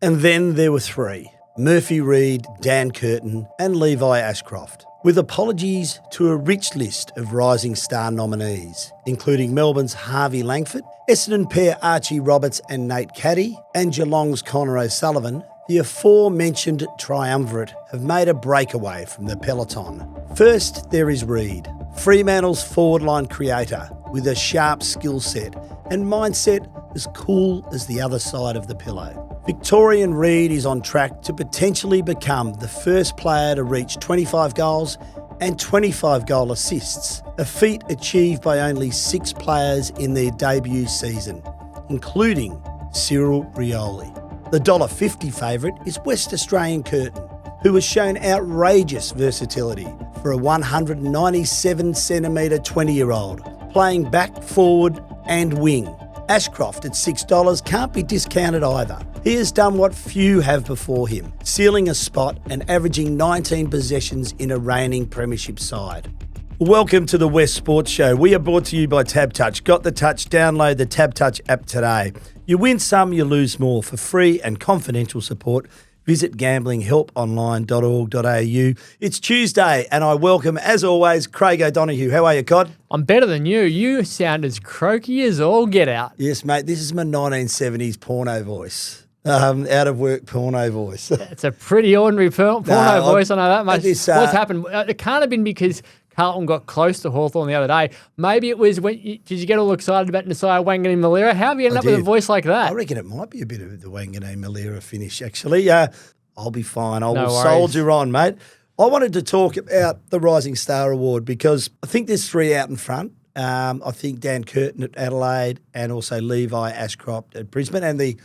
And then there were three: Murphy Reid, Dan Curtin and Levi Ashcroft, with apologies to a rich list of Rising Star nominees, including Melbourne's Harvey Langford, Essendon pair Archie Roberts and Nate Caddy, and Geelong's Connor O'Sullivan. The aforementioned triumvirate have made a breakaway from the peloton. First, there is Reid, Fremantle's forward line creator, with a sharp skill set and mindset as cool as the other side of the pillow. Victorian Reid is on track to potentially become the first player to reach 25 goals and 25 goal assists, a feat achieved by only 6 players in their debut season, including Cyril Rioli. The $1.50 favourite is West Australian Curtin, who has shown outrageous versatility for a 197cm 20-year-old, playing back, forward and wing. Ashcroft at $6 can't be discounted either. He has done what few have before him, sealing a spot and averaging 19 possessions in a reigning premiership side. Welcome to the West Sports Show. We are brought to you by TabTouch. Got the touch? Download the TabTouch app today. You win some, you lose more. For free and confidential support, visit gamblinghelponline.org.au. It's Tuesday and I welcome, as always, Craig O'Donoghue. How are you, Cod? I'm better than you. You sound as croaky as all get out. Yes, mate. This is my 1970s porno voice. Out of work porno voice. It's a pretty ordinary porno voice, I know that much. What's happened? It can't have been because Carlton got close to Hawthorn the other day. Maybe it was did you get all excited about Nasiah Wanganeen-Malera? How have you ended up with a voice like that? I reckon it might be a bit of the Wanganeen-Malera finish, actually. I'll be fine. I will soldier on, mate. I wanted to talk about the Rising Star Award because I think there's 3 out in front. I think Dan Curtin at Adelaide and also Levi Ashcroft at Brisbane, and the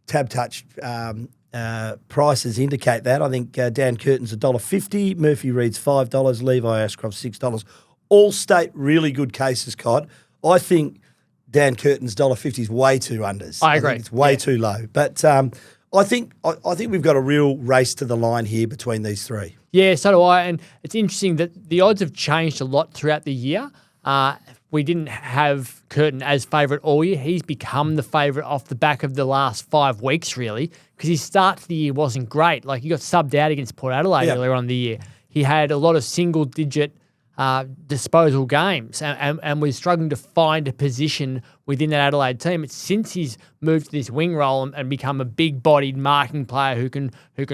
TabTouch prices indicate that. I think Dan Curtin's $1.50, Murphy Reid's $5, Levi Ashcroft $6. All state really good cases, Cod. I think Dan Curtin's $1.50 is way too unders. I agree. Think it's way too low. But I think we've got a real race to the line here between these three. Yeah, so do I. And it's interesting that the odds have changed a lot throughout the year. We didn't have Curtin as favourite all year. He's become the favourite off the back of the last 5 weeks, really, because his start to the year wasn't great. Like, he got subbed out against Port Adelaide earlier on in the year. He had a lot of single-digit disposal games and was struggling to find a position within that Adelaide team. It's since he's moved to this wing role and become a big-bodied marking player who can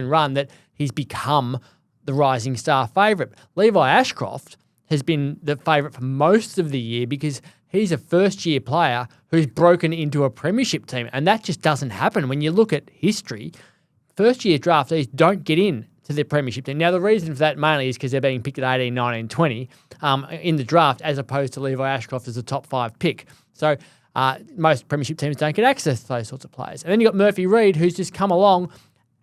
run that he's become the rising star favourite. Levi Ashcroft has been the favourite for most of the year because he's a first-year player who's broken into a premiership team, and that just doesn't happen. When you look at history, first-year draftees don't get in to the premiership team. Now, the reason for that mainly is because they're being picked at 18, 19, 20 in the draft as opposed to Levi Ashcroft as a top 5 pick. So most premiership teams don't get access to those sorts of players. And then you've got Murphy Reid, who's just come along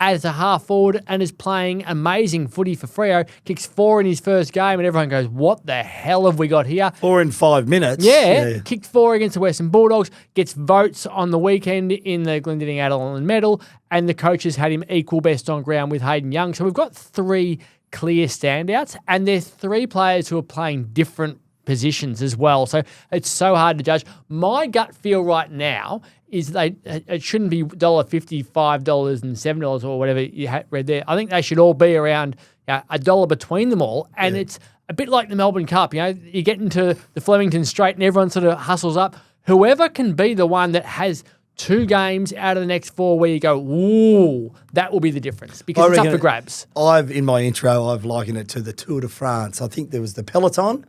as a half forward and is playing amazing footy for Freo, kicks 4 in his first game, and everyone goes, what the hell have we got here? 4 in 5 minutes. Yeah, kicked 4 against the Western Bulldogs, gets votes on the weekend in the Glendinning Adelon medal, and the coaches had him equal best on ground with Hayden Young. So we've got 3 clear standouts, and there's 3 players who are playing different positions as well. So it's so hard to judge. My gut feel right now is it shouldn't be $1.50, $5 and $7 or whatever you read there. I think they should all be around $1 between them all. And it's a bit like the Melbourne Cup. You get into the Flemington Straight and everyone sort of hustles up. Whoever can be the one that has 2 games out of the next 4 where you go, ooh, that will be the difference because it's up for grabs. In my intro, I've likened it to the Tour de France. I think there was the peloton,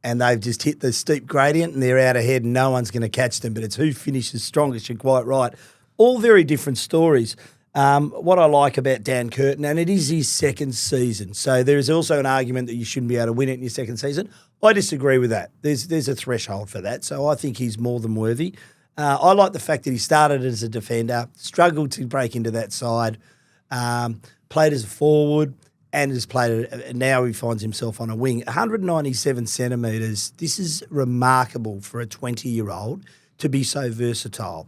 and they've just hit the steep gradient and they're out ahead and no one's going to catch them, but it's who finishes strongest. You're quite right. All very different stories. What I like about Dan Curtin, and it is his second season, so there is also an argument that you shouldn't be able to win it in your second season. I disagree with that. There's a threshold for that, so I think he's more than worthy. I like the fact that he started as a defender, struggled to break into that side, played as a forward, and has played, now he finds himself on a wing. 197 centimetres, this is remarkable for a 20-year-old to be so versatile.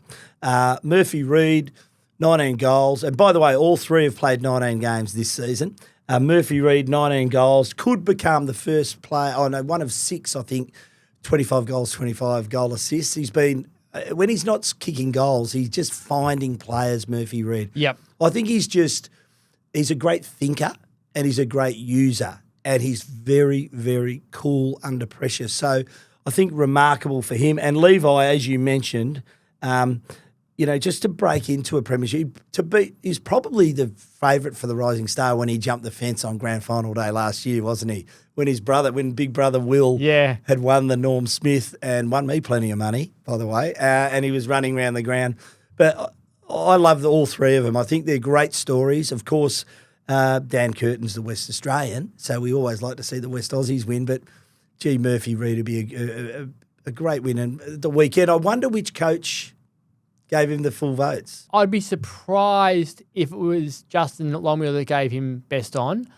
Murphy Reid, 19 goals. And by the way, all 3 have played 19 games this season. Murphy Reid, 19 goals, could become the first player, one of 6, I think, 25 goals, 25 goal assists. He's been when he's not kicking goals, he's just finding players, Murphy Reid. Yep. I think he's a great thinker and he's a great user and he's very, very cool under pressure. So I think remarkable for him. And Levi, as you mentioned, just to break into a premiership, he's probably the favourite for the Rising Star when he jumped the fence on grand final day last year, wasn't he? When big brother Will had won the Norm Smith and won me plenty of money, by the way, and he was running around the ground. But I love all three of them. I think they're great stories. Of course, Dan Curtin's the West Australian, so we always like to see the West Aussies win, but gee, Murphy Reid would be a great win. And the weekend, I wonder which coach gave him the full votes. I'd be surprised if it was Justin Longmuir that gave him best on,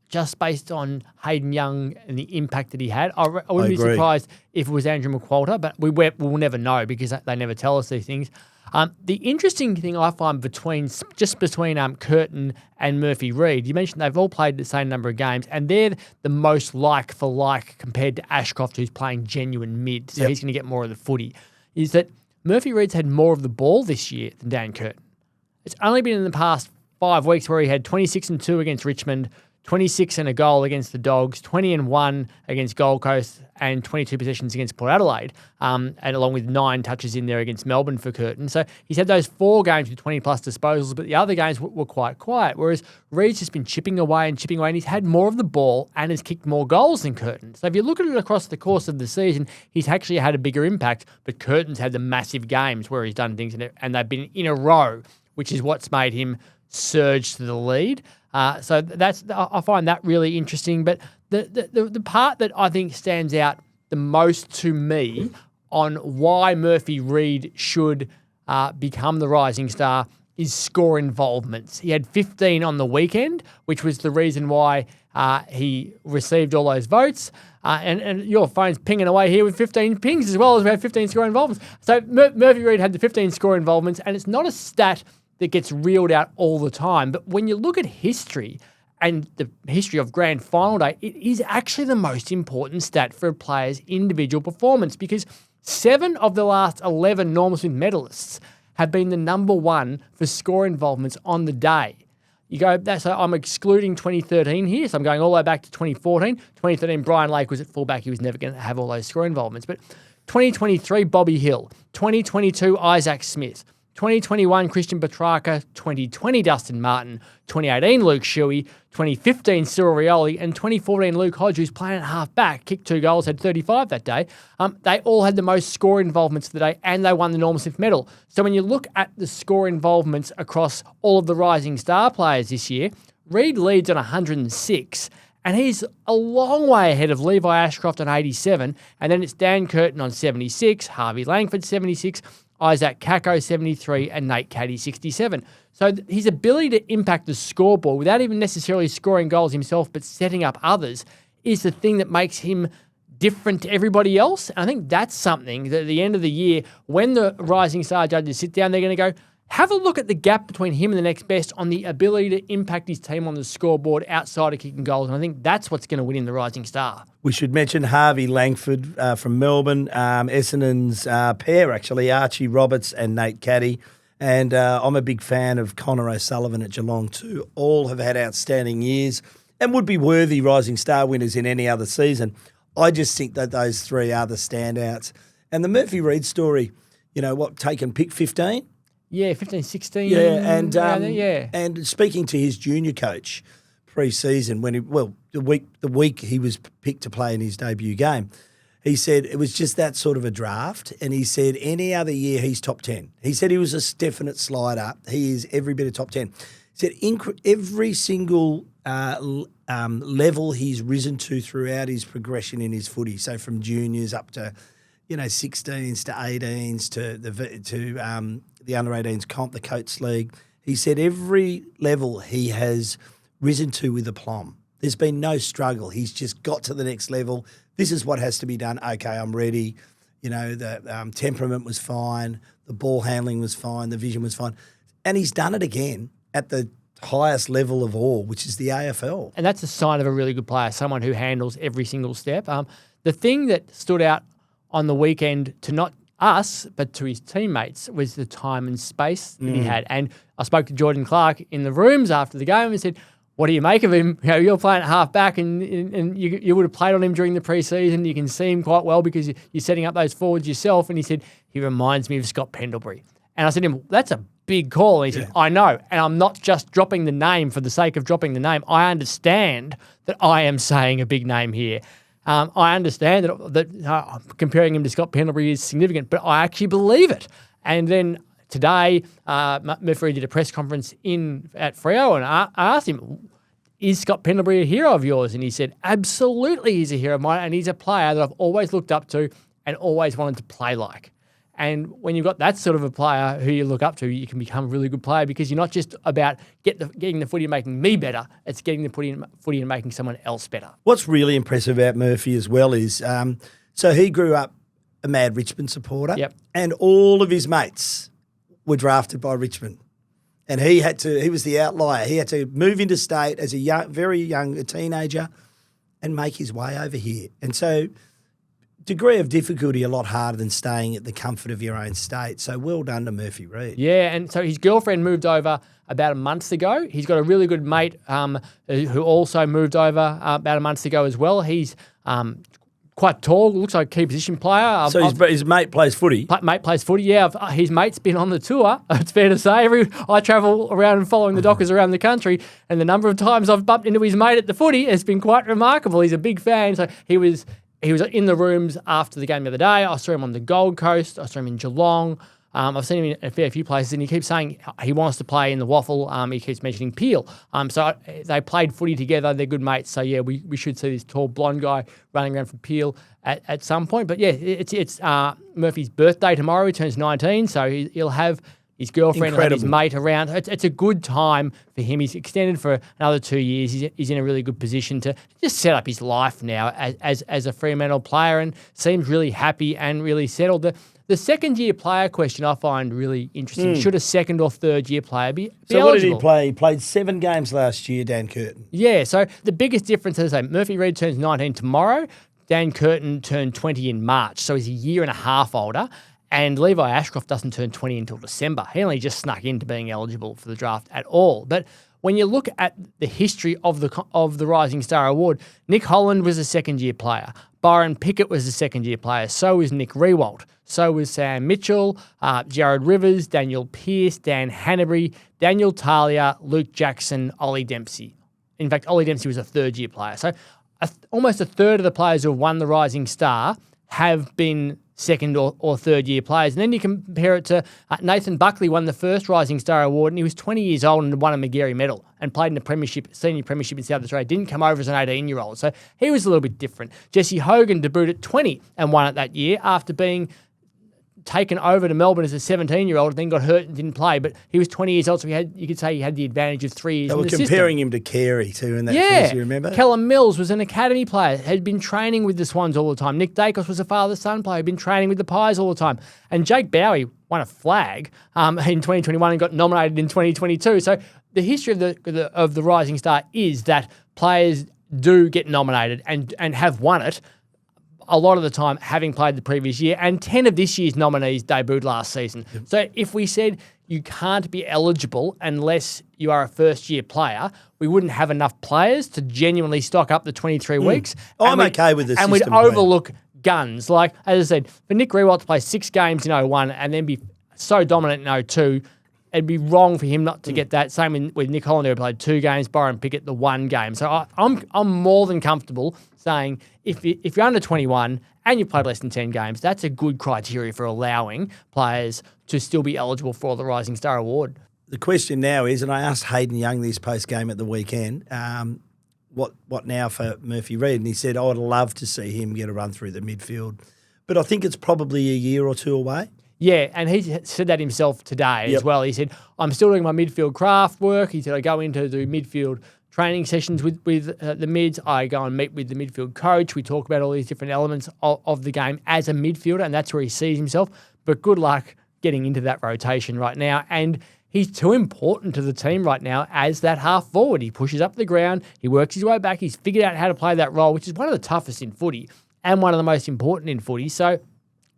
just based on Hayden Young and the impact that he had. I wouldn't be surprised if it was Andrew McQualter, but we'll never know because they never tell us these things. The interesting thing I find between Curtin and Murphy Reid, you mentioned they've all played the same number of games, and they're the most like for like compared to Ashcroft, who's playing genuine mid, so he's going to get more of the footy, is that Murphy Reid's had more of the ball this year than Dan Curtin. It's only been in the past 5 weeks where he had 26 and 2 against Richmond, 26 and a goal against the Dogs, 20 and 1 against Gold Coast, and 22 possessions against Port Adelaide, and along with 9 touches in there against Melbourne for Curtin. So he's had those 4 games with 20-plus disposals, but the other games were quite quiet, whereas Reid's just been chipping away, and he's had more of the ball and has kicked more goals than Curtin. So if you look at it across the course of the season, he's actually had a bigger impact, but Curtin's had the massive games where he's done things, and they've been in a row, which is what's made him surge to the lead. So I find that really interesting. But the part that I think stands out the most to me on why Murphy Reid should become the Rising Star is score involvements. He had 15 on the weekend, which was the reason why he received all those votes. And your phone's pinging away here with 15 pings as well as we have 15 score involvements. So Murphy Reid had the 15 score involvements, and it's not a stat that gets reeled out all the time. But when you look at history and the history of grand final day, it is actually the most important stat for a player's individual performance because 7 of the last 11 Norm Smith medalists have been the number one for score involvements on the day. You go, so I'm excluding 2013 here, so I'm going all the way back to 2014. 2013, Brian Lake was at fullback. He was never going to have all those score involvements. But 2023, Bobby Hill. 2022, Isaac Smith. 2021, Christian Petrarca. 2020, Dustin Martin. 2018, Luke Shuey. 2015, Cyril Rioli. And 2014, Luke Hodge, who's playing at half-back, kicked 2 goals, had 35 that day. They all had the most score involvements of the day, and they won the Norm Smith medal. So when you look at the score involvements across all of the Rising Star players this year, Reid leads on 106, and he's a long way ahead of Levi Ashcroft on 87, and then it's Dan Curtin on 76, Harvey Langford 76, Isaac Kako 73, and Nate Caddy 67. So his ability to impact the scoreboard without even necessarily scoring goals himself but setting up others is the thing that makes him different to everybody else. And I think that's something that at the end of the year, when the Rising Star judges sit down, they're going to go, have a look at the gap between him and the next best on the ability to impact his team on the scoreboard outside of kicking goals. And I think that's what's going to win in the Rising Star. We should mention Harvey Langford from Melbourne, Essendon's pair, actually, Archie Roberts and Nate Caddy. And I'm a big fan of Connor O'Sullivan at Geelong too. All have had outstanding years and would be worthy Rising Star winners in any other season. I just think that those 3 are the standouts. And the Murphy Reid story, taken pick 15? Yeah, 15, 16. Yeah, and speaking to his junior coach pre-season, the week he was picked to play in his debut game, he said it was just that sort of a draft, and he said any other year he's top 10. He said he was a definite slider. He is every bit of top 10. He said every single level he's risen to throughout his progression in his footy, so from juniors up to 16s to 18s to the under-18s comp, the Coates League. He said every level he has risen to with aplomb. There's been no struggle. He's just got to the next level. This is what has to be done. Okay, I'm ready. The temperament was fine. The ball handling was fine. The vision was fine. And he's done it again at the highest level of all, which is the AFL. And that's a sign of a really good player, someone who handles every single step. The thing that stood out on the weekend to not us, but to his teammates, was the time and space that he had. And I spoke to Jordan Clark in the rooms after the game and said, what do you make of him? You're playing at half back and you would have played on him during the preseason. You can see him quite well because you're setting up those forwards yourself. And he said, he reminds me of Scott Pendlebury. And I said to him, that's a big call. And he said, I know. And I'm not just dropping the name for the sake of dropping the name. I understand that I am saying a big name here. I understand that comparing him to Scott Pendlebury is significant, but I actually believe it. And then today, Murphy Reid did a press conference at Freo, and I asked him, is Scott Pendlebury a hero of yours? And he said, absolutely he's a hero of mine, and he's a player that I've always looked up to and always wanted to play like. And when you've got that sort of a player who you look up to, you can become a really good player because you're not just about getting the footy and making me better, it's getting the footy and making someone else better. What's really impressive about Murphy as well is, so he grew up a mad Richmond supporter, and all of his mates were drafted by Richmond. And he was the outlier. He had to move into state as a very young teenager and make his way over here. And so degree of difficulty a lot harder than staying at the comfort of your own state. So well done to Murphy Reid. Yeah, and so his girlfriend moved over about a month ago. He's got a really good mate who also moved over about a month ago as well. He's quite tall, looks like a key position player. So his mate plays footy? Mate plays footy, yeah. His mate's been on the tour, it's fair to say. I travel around and following the Dockers around the country, and the number of times I've bumped into his mate at the footy has been quite remarkable. He's a big fan, so he was in the rooms after the game the other day. I saw him on the Gold Coast. I saw him in Geelong. I've seen him in a fair few places, and he keeps saying he wants to play in the Waffle. He keeps mentioning Peel. So they played footy together. They're good mates. So, yeah, we should see this tall blonde guy running around for Peel at some point. But, yeah, it's Murphy's birthday tomorrow. He turns 19, so he'll have his girlfriend and his mate around. It's a good time for him. He's extended for another 2 years. He's in a really good position to just set up his life now as a Fremantle player, and seems really happy and really settled. The second-year player question I find really interesting. Should a second or third-year player be So eligible? what did he play? He played 7 games last year, Dan Curtin. Yeah, so the biggest difference, as I say, Murphy Reid turns 19 tomorrow. Dan Curtin turned 20 in March, so he's a year and a half older. And Levi Ashcroft doesn't turn 20 until December. He only just snuck into being eligible for the draft at all. But when you look at the history of the Rising Star Award, Nick Holland was a second-year player. Byron Pickett was a second-year player. So was Nick Riewoldt. So was Sam Mitchell, Jared Rivers, Daniel Pearce, Dan Hanbury, Daniel Talia, Luke Jackson, Ollie Dempsey. In fact, Ollie Dempsey was a third-year player. So almost a third of the players who have won the Rising Star have been second or third-year players. And then you compare it to Nathan Buckley won the first Rising Star Award, and he was 20 years old and won a Magarey medal and played in the senior premiership in South Australia. Didn't come over as an 18-year-old. So he was a little bit different. Jesse Hogan debuted at 20 and won it that year after being taken over to Melbourne as a 17-year-old, then got hurt and didn't play. But he was 20 years old, so you could say he had the advantage of 3 years They in were the system. comparing him to Carey too in that first, you remember? Callum Mills was an academy player, had been training with the Swans all the time. Nick Dacos was a father-son player, had been training with the Pies all the time. And Jake Bowie won a flag in 2021 and got nominated in 2022. So the history of the Rising Star is that players do get nominated and have won it a lot of the time, having played the previous year, and 10 of this year's nominees debuted last season. Yep. So if we said you can't be eligible unless you are a first-year player, we wouldn't have enough players to genuinely stock up the 23 weeks. I'm okay with this system. And we'd overlook guns. Like, as I said, for Nick Riewoldt to play 6 games in 01 and then be so dominant in 02, it'd be wrong for him not to get that. Same with Nick Holland, who played 2 games, Byron Pickett, the 1 game. So I'm more than comfortable saying if you're under 21 and you've played less than 10 games, that's a good criteria for allowing players to still be eligible for the Rising Star Award. The question now is, and I asked Hayden Young this post-game at the weekend, what now for Murphy Reid? And he said, I would love to see him get a run through the midfield. But I think it's probably a year or 2 away. Yeah, and he said that himself today as well. He said, I'm still doing my midfield craft work. He said, I go into the midfield training sessions with the mids. I go and meet with the midfield coach. We talk about all these different elements of the game as a midfielder, and that's where he sees himself. But good luck getting into that rotation right now. And he's too important to the team right now as that half forward. He pushes up the ground. He works his way back. He's figured out how to play that role, which is one of the toughest in footy and one of the most important in footy. So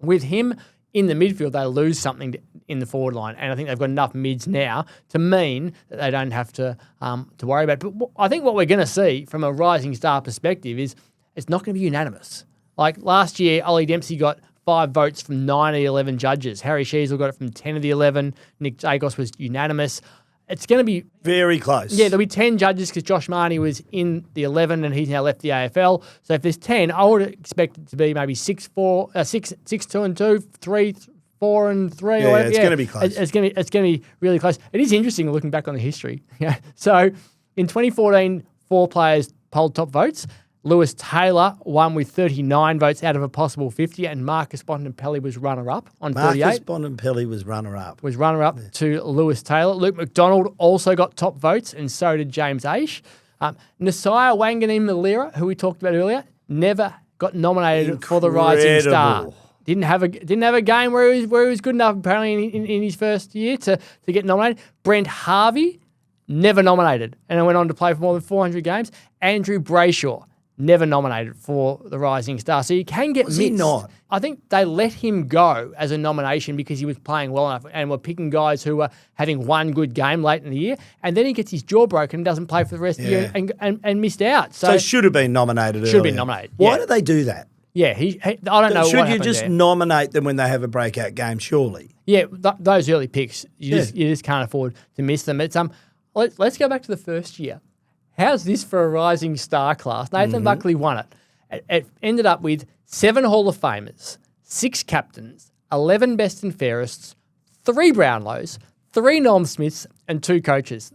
with him in the midfield, they lose something in the forward line. And I think they've got enough mids now to mean that they don't have to worry about it. But I think what we're going to see from a rising star perspective is it's not going to be unanimous. Like last year, Ollie Dempsey got 5 votes from 9 of the 11 judges. Harry Sheasel got it from 10 of the 11. Nick Dacos was unanimous. It's going to be very close. Yeah, there'll be 10 judges because Josh Marnie was in the 11 and he's now left the AFL. So if there's 10, I would expect it to be maybe 6-4, 6-2-2, 3-4-3. Yeah, it's going to be close. It's going to be really close. It is interesting looking back on the history. Yeah. So in 2014, 4 players polled top votes. Lewis Taylor won with 39 votes out of a possible 50, and Marcus Bontempelli was runner-up on 38. Marcus Bontempelli was runner-up. To Lewis Taylor. Luke McDonald also got top votes, and so did James Aish. Nasiah Wanganeen-Malira, who we talked about earlier, never got nominated for the Rising Star. Didn't have a game where he was good enough apparently in his first year to get nominated. Brent Harvey, never nominated, and then went on to play for more than 400 games. Andrew Brayshaw, never nominated for the Rising Star. So you can get mixed. Was he not? I think they let him go as a nomination because he was playing well enough and were picking guys who were having one good game late in the year. And then he gets his jaw broken and doesn't play for the rest of the year and missed out. So should have been nominated earlier. Should have been nominated. Why do they do that? Yeah, I don't know. Should you just nominate them when they have a breakout game? Surely. Yeah, those early picks, you just can't afford to miss them. It's let's go back to the first year. How's this for a Rising Star class? Nathan Buckley won it. It ended up with 7 Hall of Famers, 6 captains, 11 best and fairest, 3 Brownlows, 3 Norm Smiths, and 2 coaches.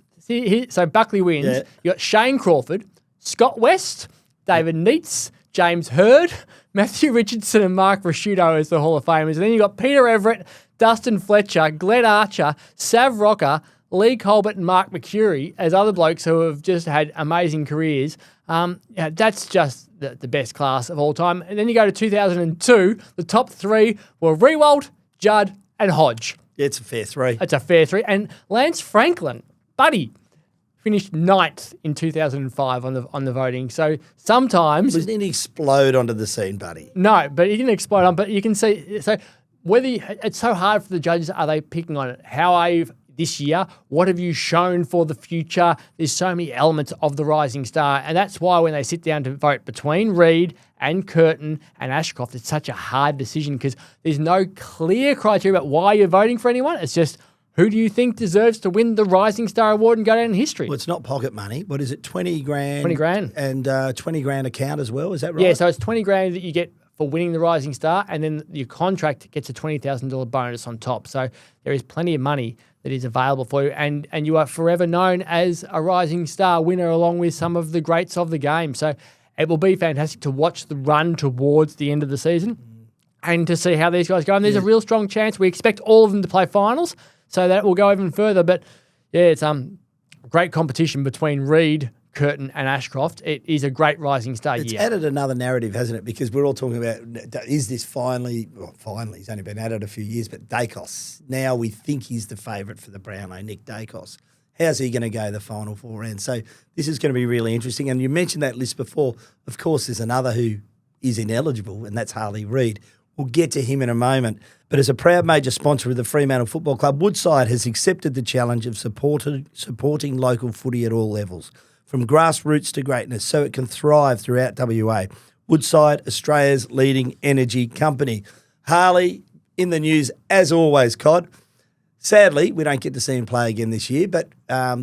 So Buckley wins. Yeah. You got Shane Crawford, Scott West, David Neitz, James Hurd, Matthew Richardson, and Mark Rasciuto as the Hall of Famers. And then you got Peter Everett, Dustin Fletcher, Glenn Archer, Sav Rocker, Lee Colbert and Mark McCurry as other blokes who have just had amazing careers. That's just the best class of all time. And then you go to 2002, the top 3 were Rewald, Judd and Hodge. It's a fair 3. It's a fair 3. And Lance Franklin, buddy, finished 9th in 2005 on the voting. So sometimes... Didn't he explode onto the scene, buddy? No, but he didn't explode on. But you can see... So whether it's so hard for the judges, are they picking on it? How are you... this year, what have you shown for the future? There's so many elements of the Rising Star, and that's why when they sit down to vote between Reid and Curtin and Ashcroft, it's such a hard decision because there's no clear criteria about why you're voting for anyone. It's just, who do you think deserves to win the Rising Star Award and go down in history? Well, it's not pocket money. What is it, 20 grand? 20 grand. And 20 grand account as well, is that right? Yeah, so it's 20 grand that you get for winning the Rising Star, and then your contract gets a $20,000 bonus on top. So there is plenty of money that is available for you, and you are forever known as a Rising Star winner along with some of the greats of the game. So it will be fantastic to watch the run towards the end of the season and to see how these guys go. And there's a real strong chance. We expect all of them to play finals, so that will go even further. But yeah, it's great competition between Reid, Curtin and Ashcroft. It is a great Rising Star year. It's added another narrative, hasn't it? Because we're all talking about, is this finally, he's only been at it a few years, but Dacos, now we think he's the favourite for the Brownlow, Nick Dacos. How's he going to go the final 4 rounds? So this is going to be really interesting. And you mentioned that list before. Of course, there's another who is ineligible, and that's Harley Reid. We'll get to him in a moment. But as a proud major sponsor of the Fremantle Football Club, Woodside has accepted the challenge of supporting local footy at all levels, from grassroots to greatness, so it can thrive throughout WA. Woodside, Australia's leading energy company. Harley, in the news as always, Cod. Sadly, we don't get to see him play again this year, but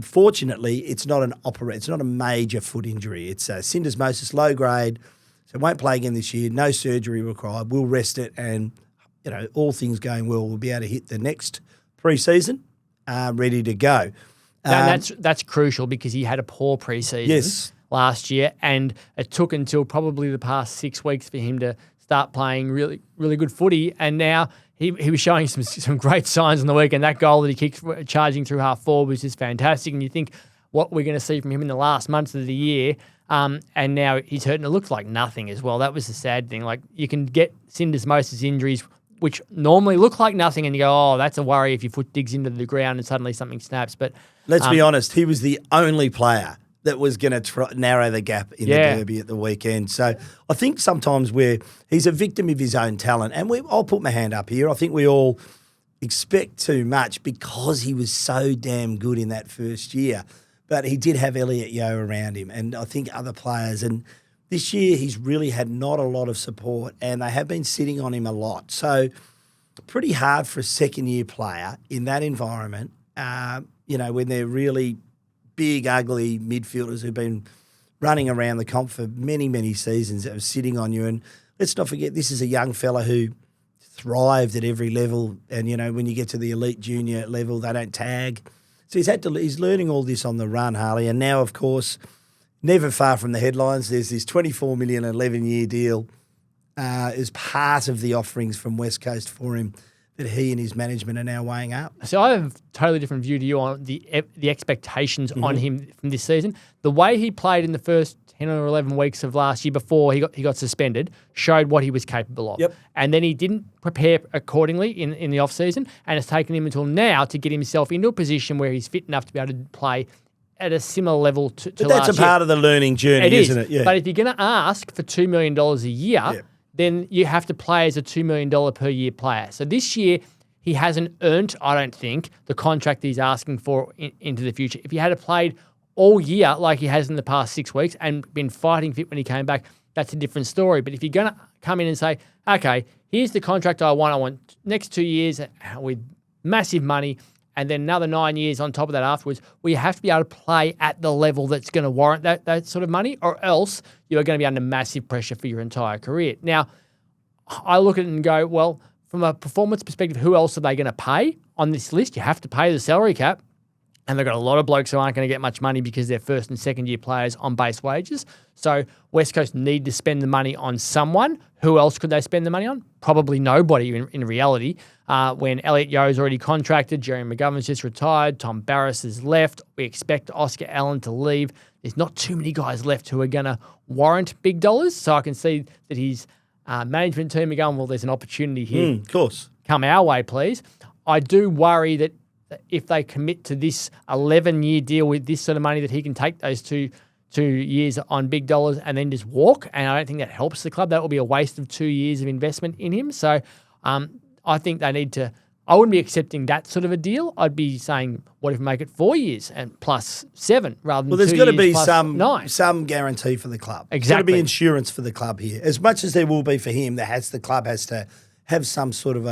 fortunately, it's not a major foot injury. It's syndesmosis, low grade, so won't play again this year. No surgery required. We'll rest it, and all things going well, we'll be able to hit the next pre-season ready to go. That's crucial because he had a poor preseason last year, and it took until probably the past 6 weeks for him to start playing really, really good footy. And now he was showing some great signs on the weekend. That goal that he kicked charging through half forward was just fantastic. And you think what we're going to see from him in the last months of the year, and now he's hurt and it looks like nothing as well. That was the sad thing. Like, you can get syndesmosis injuries which normally look like nothing, and you go, oh, that's a worry if your foot digs into the ground and suddenly something snaps. But let's be honest, he was the only player that was going to narrow the gap in the Derby at the weekend. So I think sometimes he's a victim of his own talent. And I'll put my hand up here. I think we all expect too much because he was so damn good in that first year. But he did have Elliott Yeo around him, and I think other players. And this year he's really had not a lot of support, and they have been sitting on him a lot. So pretty hard for a second-year player in that environment, when they're really big, ugly midfielders who've been running around the comp for many, many seasons that are sitting on you. And let's not forget, this is a young fella who thrived at every level. And, when you get to the elite junior level, they don't tag. So he's learning all this on the run, Harley. And now, of course, never far from the headlines, there's this $24 million 11-year deal as part of the offerings from West Coast for him that he and his management are now weighing up. So I have a totally different view to you on the expectations on him from this season. The way he played in the first 10 or 11 weeks of last year before he got suspended showed what he was capable of. Yep. And then he didn't prepare accordingly in the off-season, and it's taken him until now to get himself into a position where he's fit enough to be able to play at a similar level to last year. But that's a part of the learning journey, isn't it? Yeah. But if you're going to ask for $2 million a year, then you have to play as a $2 million per year player. So this year, he hasn't earned, I don't think, the contract he's asking for into the future. If he had played all year like he has in the past 6 weeks and been fighting fit when he came back, that's a different story. But if you're going to come in and say, okay, here's the contract I want next 2 years with massive money and then another 9 years on top of that afterwards, well, you have to be able to play at the level that's going to warrant that sort of money, or else you're going to be under massive pressure for your entire career. Now, I look at it and go, well, from a performance perspective, who else are they going to pay on this list? You have to pay the salary cap. And they've got a lot of blokes who aren't going to get much money because they're first and second year players on base wages. So West Coast need to spend the money on someone. Who else could they spend the money on? Probably nobody in reality. When Elliott Yeo's already contracted, Jerry McGovern's just retired, Tom Barras has left. We expect Oscar Allen to leave. There's not too many guys left who are going to warrant big dollars. So I can see that his management team are going, well, there's an opportunity here. Of course. Come our way, please. I do worry that if they commit to this 11-year deal with this sort of money, that he can take those two years on big dollars and then just walk. And I don't think that helps the club. That will be a waste of 2 years of investment in him. So I think they need to – I wouldn't be accepting that sort of a deal. I'd be saying, what if we make it 4 years and plus 7 rather than 2 years plus 9? Well, there's got to be some guarantee for the club. Exactly. There's got to be insurance for the club here. As much as there will be for him, the club has to have some sort of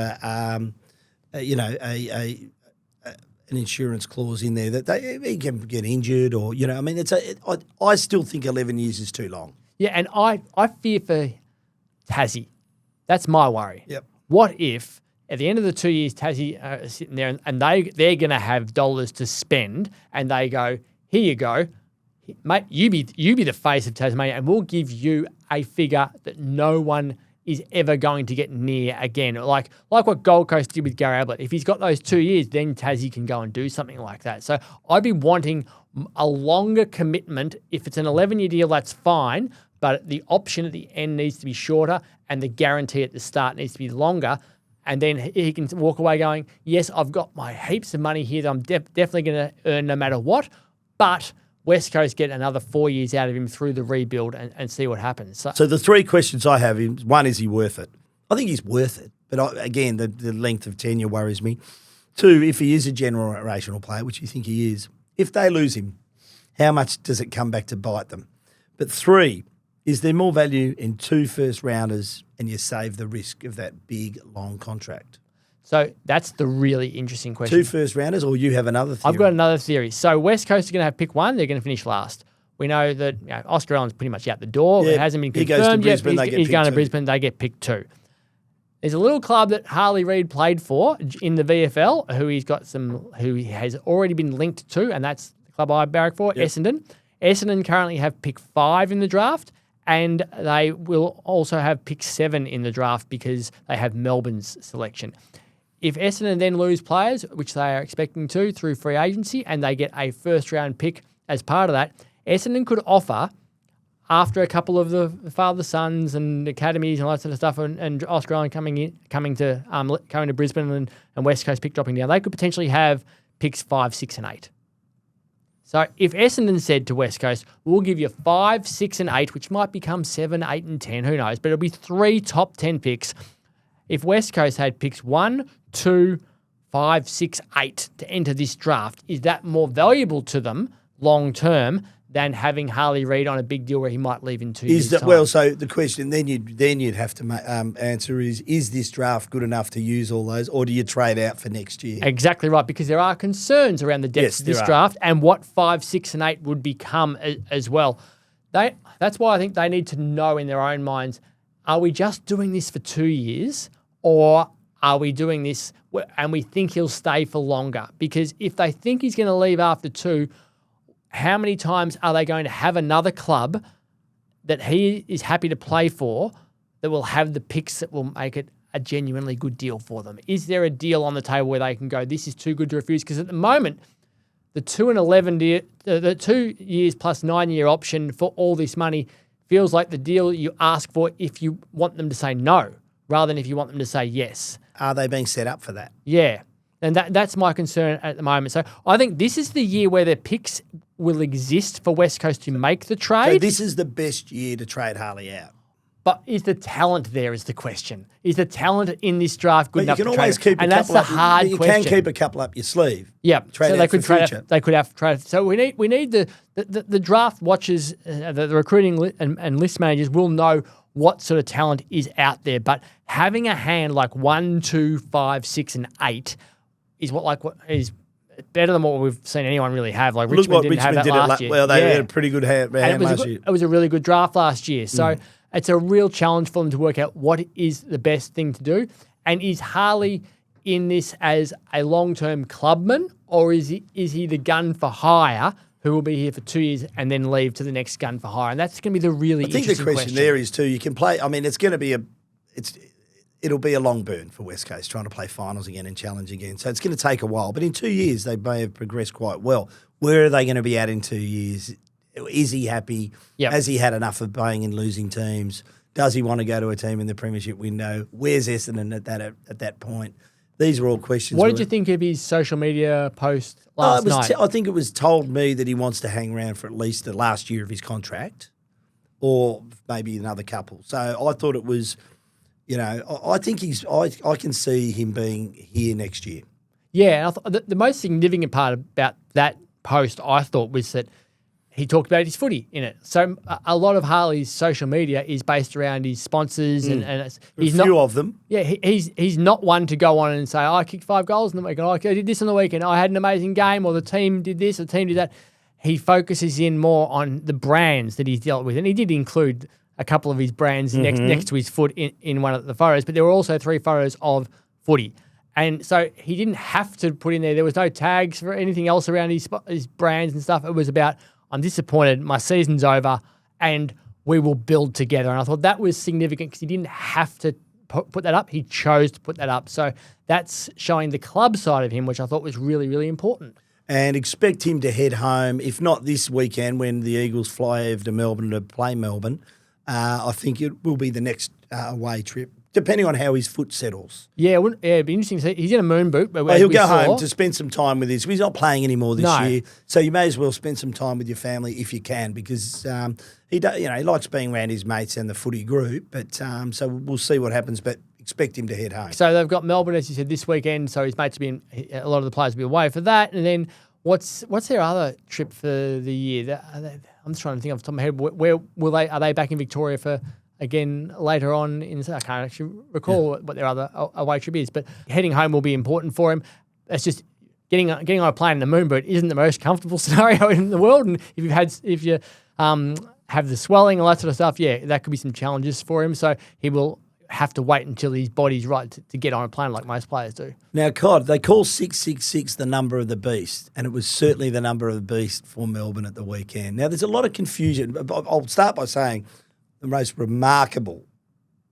an insurance clause in there that he can get injured or, I still think 11 years is too long. Yeah, and I fear for Tassie. That's my worry. Yep. What if at the end of the 2 years, Tassie are sitting there and they're going to have dollars to spend and they go, here you go, mate, you be the face of Tasmania and we'll give you a figure that no one is ever going to get near again. Like what Gold Coast did with Gary Ablett. If he's got those 2 years, then Tassie can go and do something like that. So I'd be wanting a longer commitment. If it's an 11-year deal, that's fine, but the option at the end needs to be shorter and the guarantee at the start needs to be longer. And then he can walk away going, yes, I've got my heaps of money here that I'm definitely going to earn no matter what, but West Coast get another 4 years out of him through the rebuild and see what happens. So the three questions I have is, one, is he worth it? I think he's worth it. But again, the length of tenure worries me. Two, if he is a generational player, which you think he is, if they lose him, how much does it come back to bite them? But three, is there more value in 2 first-rounders and you save the risk of that big, long contract? So that's the really interesting question. 2 first-rounders, or you have another theory? I've got another theory. So West Coast are going to have pick 1. They're going to finish last. We know that Oscar Allen's pretty much out the door. It hasn't been confirmed yet. He's going to Brisbane. They get pick 2. There's a little club that Harley Reid played for in the VFL who he has already been linked to, and that's the club I barrack for, Essendon. Essendon currently have pick 5 in the draft, and they will also have pick 7 in the draft because they have Melbourne's selection. If Essendon then lose players, which they are expecting to through free agency, and they get a first-round pick as part of that, Essendon could offer, after a couple of the father-sons and academies and all that sort of stuff, and Oscar Allen coming to Brisbane and West Coast pick dropping down, they could potentially have picks 5, 6, and 8. So if Essendon said to West Coast, we'll give you 5, 6 and 8, which might become 7, 8 and 10, who knows, but it'll be 3 top 10 picks. If West Coast had picks 1, 2, 5, 6, 8 to enter this draft, is that more valuable to them long term than having Harley Reid on a big deal where he might leave in 2 years' time? Well, so the question then you'd have to answer is this draft good enough to use all those, or do you trade out for next year? Exactly right, because there are concerns around the depth of this draft and what 5, 6 and 8 would become as well. That's why I think they need to know in their own minds, are we just doing this for 2 years, or are we doing this and we think he'll stay for longer? Because if they think he's going to leave after 2, how many times are they going to have another club that he is happy to play for that will have the picks that will make it a genuinely good deal for them? Is there a deal on the table where they can go, this is too good to refuse? Because at the moment, the 2 and 11 the 2 years plus 9-year option for all this money feels like the deal you ask for if you want them to say no, rather than if you want them to say yes. Are they being set up for that? Yeah. And that's my concern at the moment. So I think this is the year where the picks will exist for West Coast to make the trade. So this is the best year to trade Harley out. But is the talent there is the question. Is the talent in this draft good enough to trade? You can always keep a couple up. And that's the hard question. You can keep a couple up your sleeve. Yeah. Trade so out they could for trade future. They could have trade. So we need the draft watchers, the recruiting and list managers will know what sort of talent is out there. But having a hand like 1, 2, 5, 6, and 8 is what is better than what we've seen anyone really have. Like Richmond didn't have that last year. Well, they had a pretty good hand last year. It was a really good draft last year. So it's a real challenge for them to work out what is the best thing to do. And is Harley in this as a long-term clubman, or is he the gun for hire who will be here for 2 years and then leave to the next gun for hire? And that's going to be the really interesting question. I think the question there is too, you can play, I mean, it's going to be it'll be a long burn for West Coast trying to play finals again and challenge again. So it's going to take a while. But in 2 years, they may have progressed quite well. Where are they going to be at in 2 years? Is he happy? Yep. Has he had enough of playing in losing teams? Does he want to go to a team in the premiership window? Where's Essendon at that point? These are all questions. What did you think of his social media post last night? I think it was told me that he wants to hang around for at least the last year of his contract, or maybe another couple. So I thought it was, I think I can see him being here next year. Yeah, and the most significant part about that post, I thought, was that he talked about his footy in it. So a lot of Harley's social media is based around his sponsors, and he's a few of them. Yeah, he's not one to go on and say, I kicked 5 goals in the weekend, I did this on the weekend, I had an amazing game, or the team did this, or the team did that. He focuses in more on the brands that he's dealt with, and he did include a couple of his brands next to his foot in one of the photos, but there were also 3 photos of footy. And so he didn't have to put in there was no tags for anything else around his brands and stuff. It was about, I'm disappointed, my season's over, and we will build together. And I thought that was significant because he didn't have to put that up. He chose to put that up. So that's showing the club side of him, which I thought was really, really important. And expect him to head home, if not this weekend when the Eagles fly over to Melbourne to play Melbourne. I think it will be the next away trip, depending on how his foot settles. Yeah, it'd be interesting to see. He's in a moon boot. But he'll go home to spend some time with he's not playing anymore this year. So you may as well spend some time with your family if you can, because he likes being around his mates and the footy group. But so we'll see what happens, but expect him to head home. So they've got Melbourne, as you said, this weekend. So his mates will be a lot of the players will be away for that. And then what's their other trip for the year? I'm just trying to think off the top of my head. Where will they? Are they back in Victoria for? Again, later on, I can't actually recall what their other away trip is, but heading home will be important for him. It's just getting on a plane in the moon boot isn't the most comfortable scenario in the world. And if you have the swelling and all that sort of stuff, that could be some challenges for him. So he will have to wait until his body's right to get on a plane like most players do. Now, Cod, they call 666 the number of the beast, and it was certainly the number of the beast for Melbourne at the weekend. Now, there's a lot of confusion. I'll start by saying the most remarkable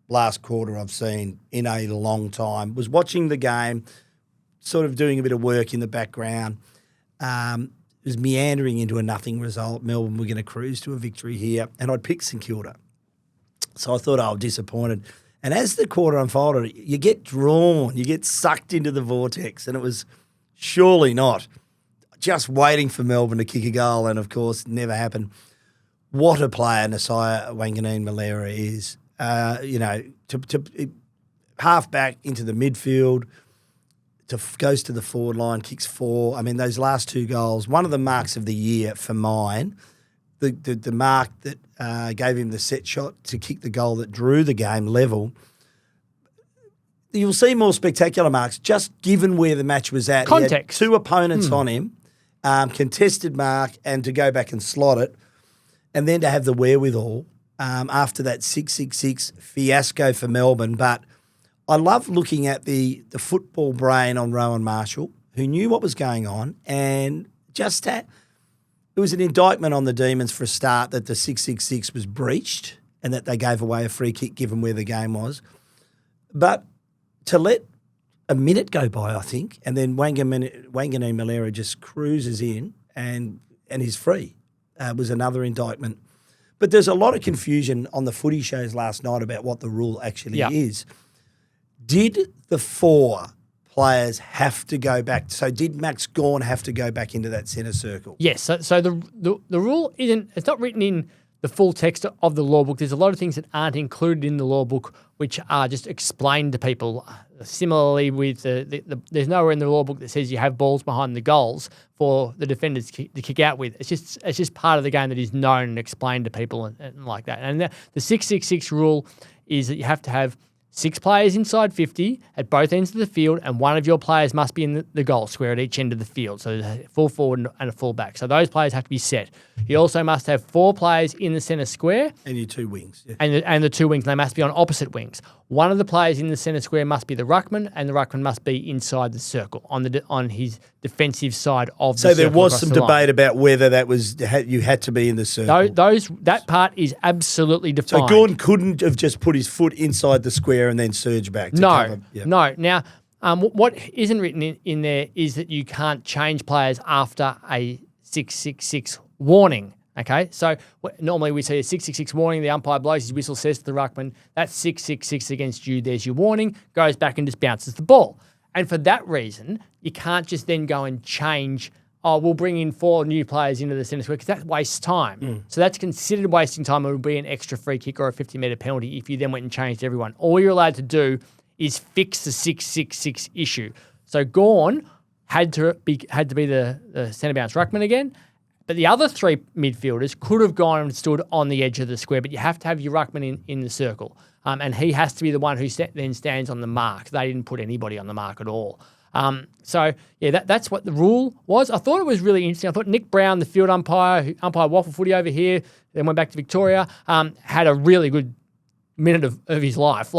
last quarter I've seen in a long time was watching the game, sort of doing a bit of work in the background. It was meandering into a nothing result. Melbourne were going to cruise to a victory here, and I'd picked St Kilda. So I thought I was disappointed. And as the quarter unfolded, you get drawn, you get sucked into the vortex, and it was surely not just waiting for Melbourne to kick a goal, and of course, never happened. What a player Nasiah Wanganeen-Malera is. To half back into the midfield, goes to the forward line, kicks 4. I mean, those last 2 goals, one of the marks of the year for mine, the mark that gave him the set shot to kick the goal that drew the game level. You'll see more spectacular marks just given where the match was at. Context. He had 2 opponents on him, contested mark, and to go back and slot it, and then to have the wherewithal after that 6-6-6 fiasco for Melbourne. But I love looking at the football brain on Rowan Marshall, who knew what was going on, and just that it was an indictment on the Demons for a start that the 6-6-6 was breached and that they gave away a free kick given where the game was. But to let a minute go by, I think, and then Wanganeen-Malera just cruises in and he's free was another indictment. But there's a lot of confusion on the footy shows last night about what the rule actually is. Did the 4 players have to go back? So did Max Gawn have to go back into that centre circle? Yes. So the rule isn't. It's not written in the full text of the law book. There's a lot of things that aren't included in the law book, which are just explained to people. Similarly, with there's nowhere in the law book that says you have balls behind the goals for the defenders to kick out with. It's just part of the game that is known and explained to people and like that. And the 6-6-6 rule is that you have to have 6 players inside 50 at both ends of the field, and one of your players must be in the goal square at each end of the field. So a full forward and a full back. So those players have to be set. You also must have 4 players in the centre square. And your 2 wings. Yeah. And the 2 wings, they must be on opposite wings. One of the players in the centre square must be the ruckman, and the ruckman must be inside the circle on his defensive side of the circle. So there was some debate about whether that was you had to be in the circle. That part is absolutely defined. So Gordon couldn't have just put his foot inside the square and then surge back. No. Now, what isn't written in there is that you can't change players after a 6-6-6 warning. Okay, so normally we see a 6-6-6 warning. The umpire blows his whistle, says to the ruckman, "That's 6-6-6 against you. There's your warning." Goes back and just bounces the ball. And for that reason, you can't just then go and change. Oh, we'll bring in 4 new players into the centre square because that wastes time. So that's considered wasting time. It would be an extra free kick or a 50-metre penalty if you then went and changed everyone. All you're allowed to do is fix the 6-6-6 issue. So Gawn had to be the centre bounce ruckman again. But the other 3 midfielders could have gone and stood on the edge of the square, but you have to have your ruckman in the circle. And he has to be the one who then stands on the mark. They didn't put anybody on the mark at all. That's what the rule was. I thought it was really interesting. I thought Nick Brown, the field umpire, who umpired Waffle Footy over here, then went back to Victoria, had a really good minute of his life.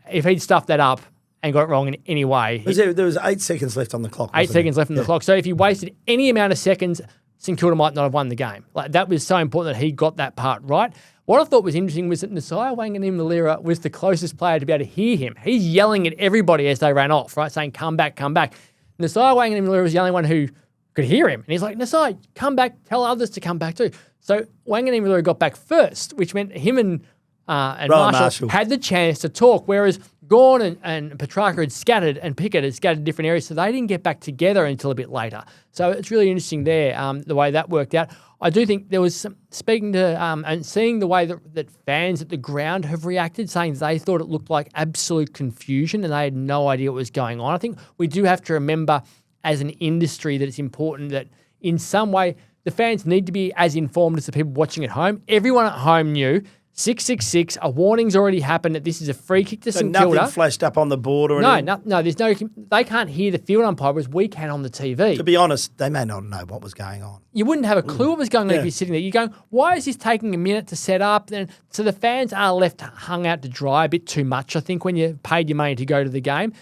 If he'd stuffed that up and got it wrong in any way. There was 8 seconds left on the clock. 8 seconds left on the clock. So if he wasted any amount of seconds, St Kilda might not have won the game. That was so important that he got that part right. What I thought was interesting was that Nasiah Wanganeen-Malera was the closest player to be able to hear him. He's yelling at everybody as they ran off, right, saying, "Come back, come back." Nasiah Wanganeen-Malera was the only one who could hear him. And he's like, "Nasiah, come back, tell others to come back too." So Wanganeen-Malera got back first, which meant him and Marshall had the chance to talk, whereas Gawn and Petrarca had scattered and Pickett had scattered different areas, so they didn't get back together until a bit later. So it's really interesting there, the way that worked out. I do think there was some, speaking to and seeing the way that fans at the ground have reacted, saying they thought it looked like absolute confusion and they had no idea what was going on. I think we do have to remember as an industry that it's important that in some way the fans need to be as informed as the people watching at home. Everyone at home knew 6-6-6, a warning's already happened that this is a free kick to St Kilda. Nothing flashed up on the board or anything? No, there's no, they can't hear the field umpire, whereas we can on the TV. To be honest, they may not know what was going on. You wouldn't have a clue what was going on if you're sitting there. You're going, why is this taking a minute to set up? So the fans are left hung out to dry a bit too much, I think, when you paid your money to go to the game.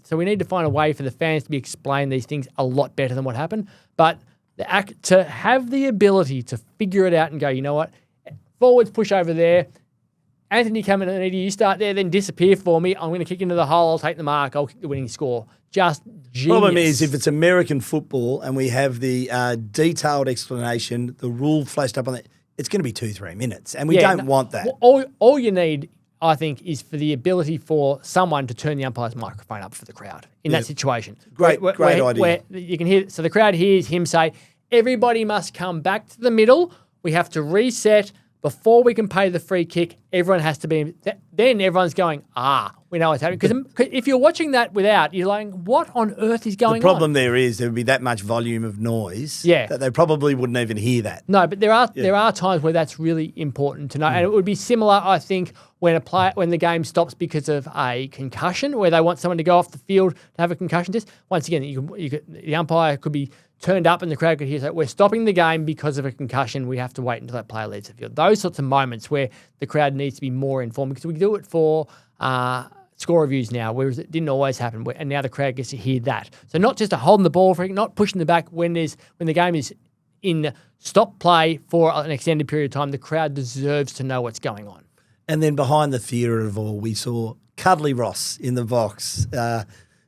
So we need to find a way for the fans to be explained these things a lot better than what happened. But to have the ability to figure it out and go, you know what, forwards push over there. Anthony Caminiti, you start there, then disappear for me. I'm going to kick into the hole. I'll take the mark. I'll kick the winning score. Just genius. Problem is, if it's American football and we have the detailed explanation, the rule flashed up on it, it's going to be 2-3 minutes, and we don't want that. All you need I think, is for the ability for someone to turn the umpire's microphone up for the crowd in that situation. Great idea. Where you can hear, so the crowd hears him say, everybody must come back to the middle. We have to reset before we can pay the free kick. Everyone has to be. Then everyone's going, we know what's happening. Because if you're watching that without, you're like, what on earth is going on? The problem there is there would be that much volume of noise that they probably wouldn't even hear that. No, but there are times where that's really important to know. And it would be similar, I think, when the game stops because of a concussion, where they want someone to go off the field to have a concussion test. Once again, the umpire could be turned up and the crowd could hear, so we're stopping the game because of a concussion. We have to wait until that player leaves the field. Those sorts of moments where the crowd needs to be more informed, because we do it for score reviews now, whereas it didn't always happen, and now the crowd gets to hear that. So not just a holding the ball, not pushing the back when the game is in stop play for an extended period of time. The crowd deserves to know what's going on. And then behind the theatre of all, we saw Cuddly Ross in the box.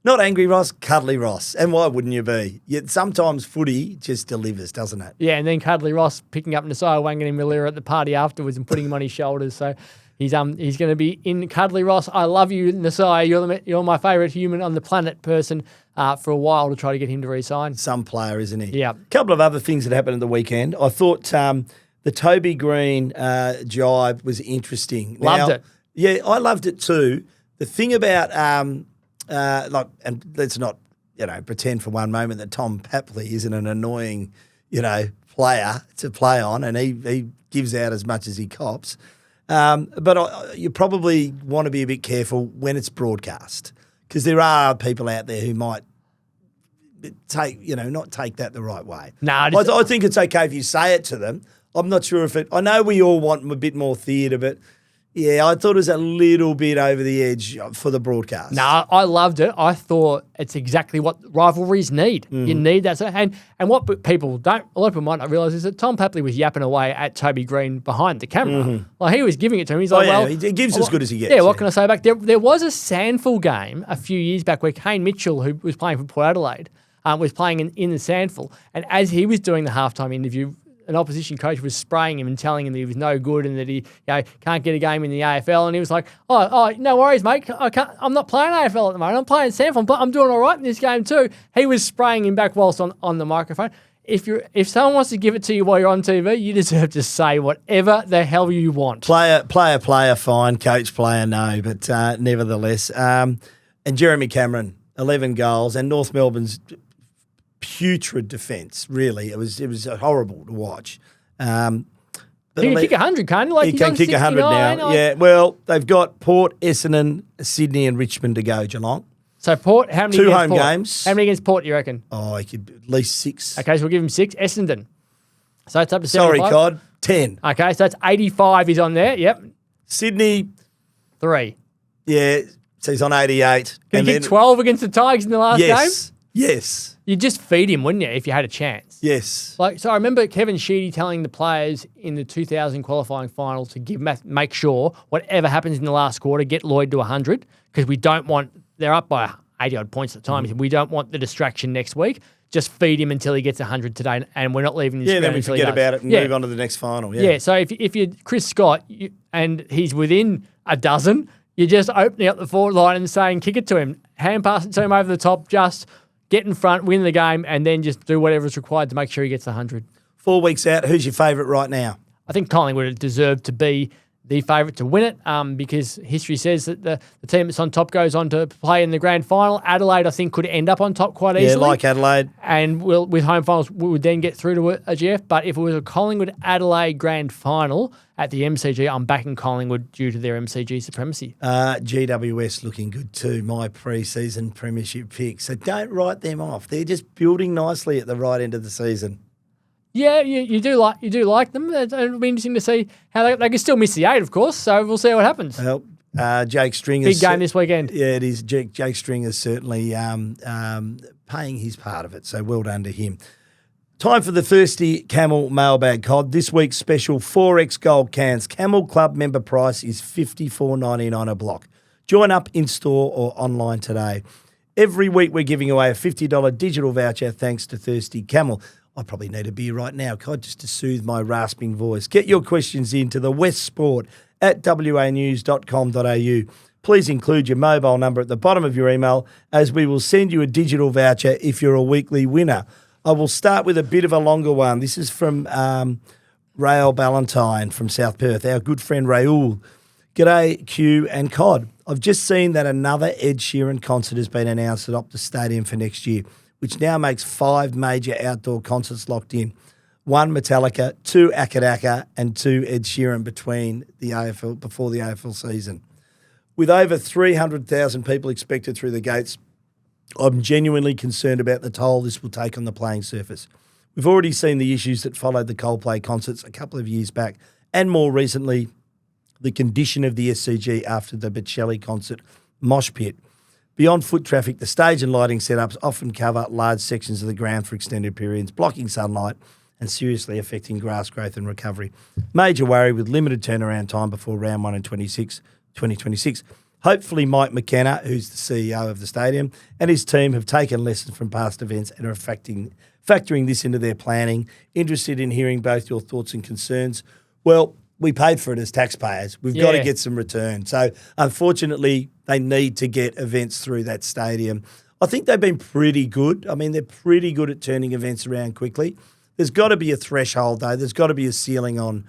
Not Angry Ross, Cuddly Ross. And why wouldn't you be? Yet sometimes footy just delivers, doesn't it? Yeah, and then Cuddly Ross picking up Nasai Wanganeen-Malira at the party afterwards and putting him on his shoulders. So he's going to be in Cuddly Ross. I love you, Nasai. You're my favourite human on the planet person for a while, to try to get him to re-sign. Some player, isn't he? Yeah. A couple of other things that happened at the weekend. I thought the Toby Green jibe was interesting. Loved it. Yeah, I loved it too. The thing about and let's not, pretend for one moment that Tom Papley isn't an annoying, player to play on, and he gives out as much as he cops. But you probably want to be a bit careful when it's broadcast, because there are people out there who might not take that the right way. No, I think it's okay if you say it to them. I'm not sure if I know we all want a bit more theatre, but yeah, I thought it was a little bit over the edge for the broadcast. No, I loved it. I thought it's exactly what rivalries need. You need that. And what a lot of people might not realise is that Tom Papley was yapping away at Toby Green behind the camera. Like, he was giving it to him. He's like, he gives as good as he gets. Yeah, what can I say back? There was a Sandful game a few years back where Kane Mitchell, who was playing for Port Adelaide, was playing in the Sandful. And as he was doing the halftime interview, an opposition coach was spraying him and telling him that he was no good and that he can't get a game in the AFL. And he was like, oh, no worries, mate. I'm not playing AFL at the moment. I'm playing Sandful, but I'm doing all right in this game too. He was spraying him back whilst on the microphone. If someone wants to give it to you while you're on TV, you deserve to say whatever the hell you want. Player, fine. Coach, player, no. But nevertheless. And Jeremy Cameron, 11 goals, and North Melbourne's putrid defence, really. It was horrible to watch. He can kick 100, can't he? He can kick 100 now. Yeah, well, they've got Port, Essendon, Sydney and Richmond to go, Geelong. So Port, how many 2 against home Port? games. How many against Port, you reckon? Oh, he could at least 6. Okay, so we'll give him 6. Essendon. So it's up to 75. Sorry, Cod. 10. Okay, so that's 85 is on there. Yep. Sydney. 3. Yeah, so he's on 88. Can he kick 12 against the Tigers in the last game? Yes. You'd just feed him, wouldn't you, if you had a chance? Yes. So I remember Kevin Sheedy telling the players in the 2000 qualifying final to make sure whatever happens in the last quarter, get Lloyd to 100, because they're up by 80-odd points at the time. We don't want the distraction next week. Just feed him until he gets 100 today, and we're not leaving this ground then we until forget he does. about it and move on to the next final. Yeah, so if you're Chris Scott and he's within a dozen, you're just opening up the forward line and saying, kick it to him, hand pass it to him over the top, just get in front, win the game, and then just do whatever is required to make sure he gets 100. 4 weeks out, who's your favourite right now? I think Collingwood deserved to be the favourite to win it because history says that the team that's on top goes on to play in the grand final. Adelaide, I think, could end up on top quite easily. Yeah, like Adelaide. And with home finals, we would then get through to a GF. But if it was a Collingwood-Adelaide grand final at the MCG, I'm backing Collingwood due to their MCG supremacy. GWS looking good too, my pre-season premiership pick. So don't write them off. They're just building nicely at the right end of the season. Yeah, you do like them. It'll be interesting to see how they can still miss the 8, of course. So we'll see what happens. Well, Jake Stringer's big game this weekend. Yeah, it is. Jake Stringer's certainly paying his part of it. So well done to him. Time for the Thirsty Camel mailbag, Cod. This week's special 4X gold cans. Camel Club member price is $54.99 a block. Join up in store or online today. Every week we're giving away a $50 digital voucher thanks to Thirsty Camel. I probably need a beer right now, Cod, just to soothe my rasping voice. Get your questions in to TheWestSport wanews.com.au. Please include your mobile number at the bottom of your email, as we will send you a digital voucher if you're a weekly winner. I will start with a bit of a longer one. This is from Rael Ballantyne from South Perth, our good friend Raoul. G'day, Q and Cod. I've just seen that another Ed Sheeran concert has been announced at Optus Stadium for next year, which now makes 5 major outdoor concerts locked in. 1 Metallica, 2 Akadaka, and 2 Ed Sheeran before the AFL season. With over 300,000 people expected through the gates, I'm genuinely concerned about the toll this will take on the playing surface. We've already seen the issues that followed the Coldplay concerts a couple of years back, and more recently, the condition of the SCG after the Bocelli concert mosh pit. Beyond foot traffic, the stage and lighting setups often cover large sections of the ground for extended periods, blocking sunlight and seriously affecting grass growth and recovery. Major worry with limited turnaround time before round 1 in 2026. Hopefully Mike McKenna, who's the CEO of the stadium, and his team have taken lessons from past events and are factoring this into their planning. Interested in hearing both your thoughts and concerns. Well, we paid for it as taxpayers. We've got to get some return. So, unfortunately, they need to get events through that stadium. I think they've been pretty good. I mean, they're pretty good at turning events around quickly. There's got to be a threshold, though. There's got to be a ceiling on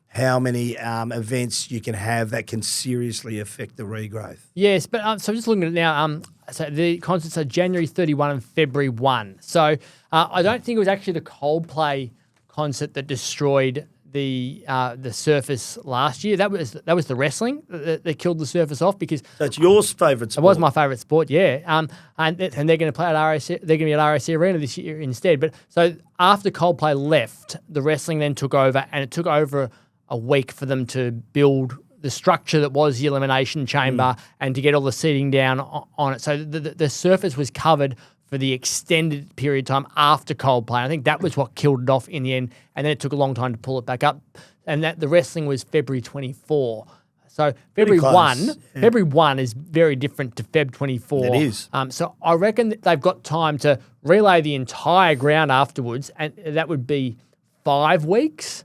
how many events you can have that can seriously affect the regrowth. Yes, but so I'm just looking at it now. So the concerts are January 31 and February 1. So I don't think it was actually the Coldplay concert that destroyed the surface last year. That was the wrestling that killed the surface off, because that's your favourite sport. It was my favourite sport, yeah. And they're going to play at RAC. They're going to be at RAC Arena this year instead. But so after Coldplay left, the wrestling then took over, and it took over a week for them to build the structure that was the elimination chamber and to get all the seating down on it. So the surface was covered for the extended period of time after Coldplay. I think that was what killed it off in the end, and then it took a long time to pull it back up. And that the wrestling was February 24. So February 1 is very different to Feb 24. It is. So I reckon that they've got time to relay the entire ground afterwards, and that would be 5 weeks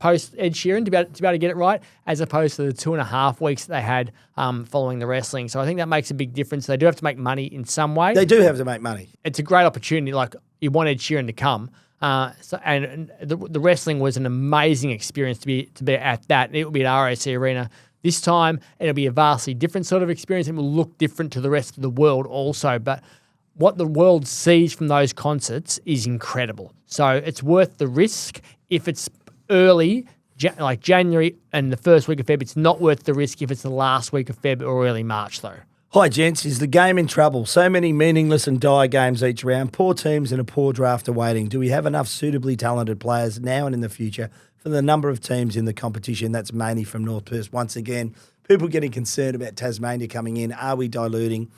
post Ed Sheeran to be able to get it right, as opposed to the 2.5 weeks that they had following the wrestling. So I think that makes a big difference. They do have to make money in some way. They do have to make money. It's a great opportunity. Like, you want Ed Sheeran to come. And the wrestling was an amazing experience to be at that. It will be at RAC Arena this time. It'll be a vastly different sort of experience. It will look different to the rest of the world also. But what the world sees from those concerts is incredible. So it's worth the risk. If it's early, like January and the first week of Feb, it's not worth the risk if it's the last week of Feb or early March, though. Hi, gents. Is the game in trouble? So many meaningless and dire games each round, poor teams and a poor draft awaiting. Do we have enough suitably talented players now and in the future for the number of teams in the competition? That's mainly from North Perth. Once again, people getting concerned about Tasmania coming in. Are we diluting?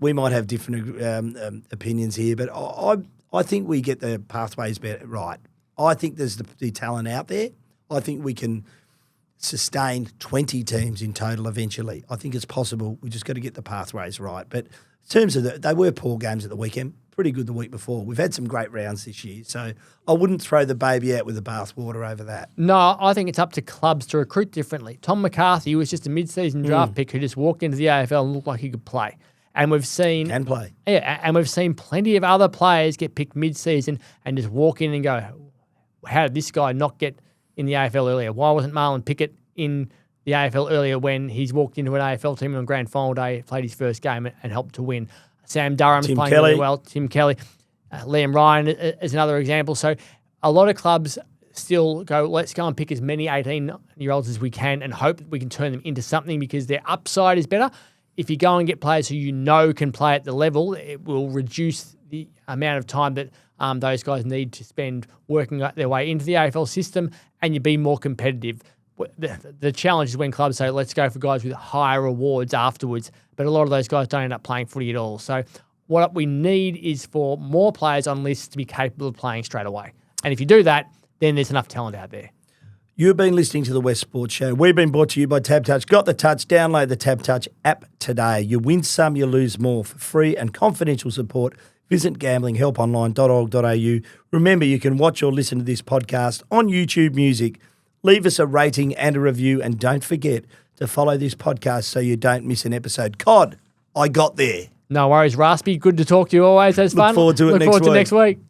We might have different opinions here, but I think we get the pathways better right. I think there's the talent out there. I think we can sustain 20 teams in total eventually. I think it's possible. We just got to get the pathways right. But in terms of they were poor games at the weekend, pretty good the week before. We've had some great rounds this year, so I wouldn't throw the baby out with the bathwater over that. No, I think it's up to clubs to recruit differently. Tom McCarthy was just a mid-season draft pick who just walked into the AFL and looked like he could play. And we've seen... Can play. Yeah, and we've seen plenty of other players get picked mid-season and just walk in and go, how did this guy not get in the AFL earlier? Why wasn't Marlon Pickett in the AFL earlier when he's walked into an AFL team on grand final day, played his first game and helped to win? Sam Durham's playing really well. Tim Kelly. Liam Ryan is another example. So a lot of clubs still go, let's go and pick as many 18-year-olds as we can and hope that we can turn them into something because their upside is better. If you go and get players who you know can play at the level, it will reduce the amount of time that those guys need to spend working their way into the AFL system, and you be more competitive. The challenge is when clubs say, let's go for guys with higher rewards afterwards, but a lot of those guys don't end up playing footy at all. So what we need is for more players on lists to be capable of playing straight away. And if you do that, then there's enough talent out there. You've been listening to the West Sports Show. We've been brought to you by Tab Touch. Got the touch? Download the Tab Touch app today. You win some, you lose more. For free and confidential support, visit gamblinghelponline.org.au. Remember, you can watch or listen to this podcast on YouTube Music. leave us a rating and a review, and don't forget to follow this podcast so you don't miss an episode. Cod, I got there. No worries, Raspy. Good to talk to you always. That's fun. Look forward to it Look next forward to week. next week.